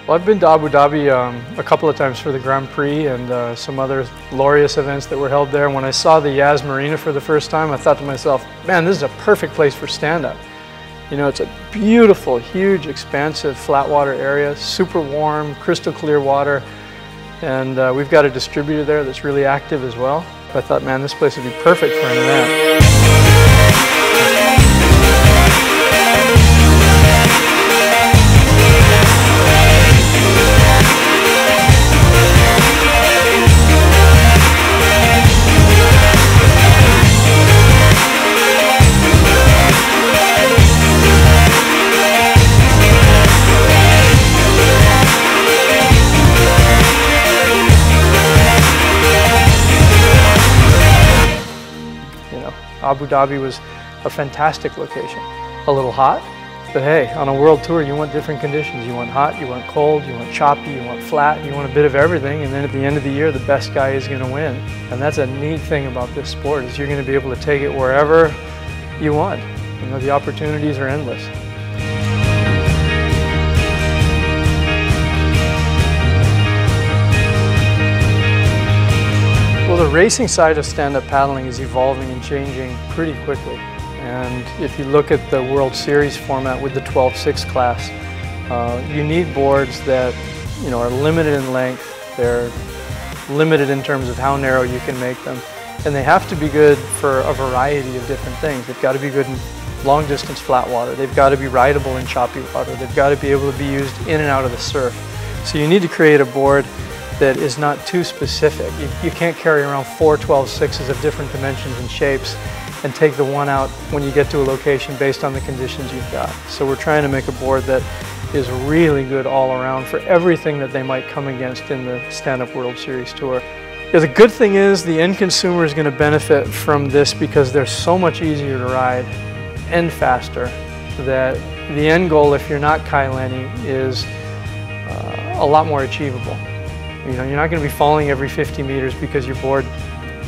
Well, I've been to Abu Dhabi a couple of times for the Grand Prix and some other glorious events that were held there. And when I saw the Yas Marina for the first time, I thought to myself, man, this is a perfect place for stand-up. You know, it's a beautiful, huge, expansive flat water area, super warm, crystal clear water. And we've got a distributor there that's really active as well. I thought, man, this place would be perfect for an event. Abu Dhabi was a fantastic location. A little hot, but hey, on a world tour you want different conditions. You want hot, you want cold, you want choppy, you want flat, you want a bit of everything, and then at the end of the year the best guy is going to win. And that's a neat thing about this sport, is you're going to be able to take it wherever you want. You know, the opportunities are endless. Well, the racing side of stand-up paddling is evolving and changing pretty quickly. And if you look at the World Series format with the 12.6 class, you need boards that, you know, are limited in length, they're limited in terms of how narrow you can make them, and they have to be good for a variety of different things. They've got to be good in long-distance flat water, they've got to be rideable in choppy water, they've got to be able to be used in and out of the surf. So you need to create a board that is not too specific. You can't carry around 4 12.6s of different dimensions and shapes and take the one out when you get to a location based on the conditions you've got. So we're trying to make a board that is really good all around for everything that they might come against in the Stand-Up World Series Tour. Yeah, the good thing is the end consumer is going to benefit from this because they're so much easier to ride and faster, that the end goal, if you're not Kai Lenny, is a lot more achievable. You know, you're not going to be falling every 50 meters because your board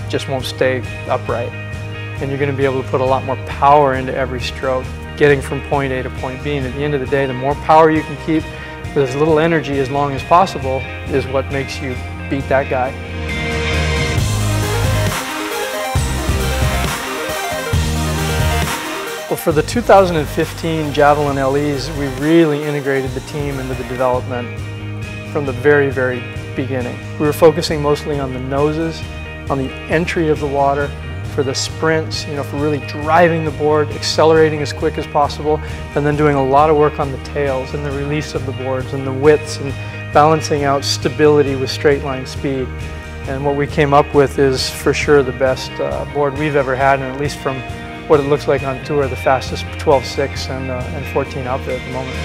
just won't stay upright. And you're going to be able to put a lot more power into every stroke, getting from point A to point B. And at the end of the day, the more power you can keep with as little energy as long as possible is what makes you beat that guy. Well, for the 2015 Javelin LEs, we really integrated the team into the development from the very, very beginning. We were focusing mostly on the noses, on the entry of the water, for the sprints, you know, for really driving the board, accelerating as quick as possible, and then doing a lot of work on the tails and the release of the boards and the widths and balancing out stability with straight line speed. And what we came up with is for sure the best board we've ever had, and at least from what it looks like on tour, the fastest 12.6 and 14 out there at the moment.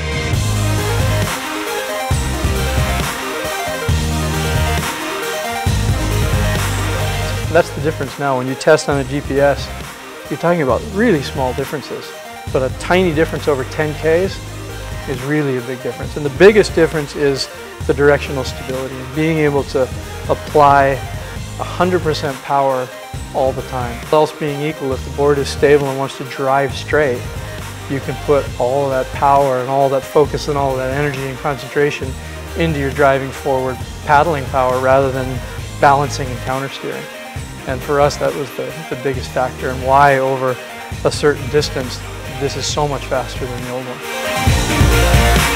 That's the difference now. When you test on a GPS, you're talking about really small differences, but a tiny difference over 10 Ks is really a big difference. And the biggest difference is the directional stability, and being able to apply 100% power all the time. All else being equal, if the board is stable and wants to drive straight, you can put all of that power and all that focus and all of that energy and concentration into your driving forward paddling power rather than balancing and countersteering. And for us, that was the biggest factor, and why over a certain distance, this is so much faster than the old one.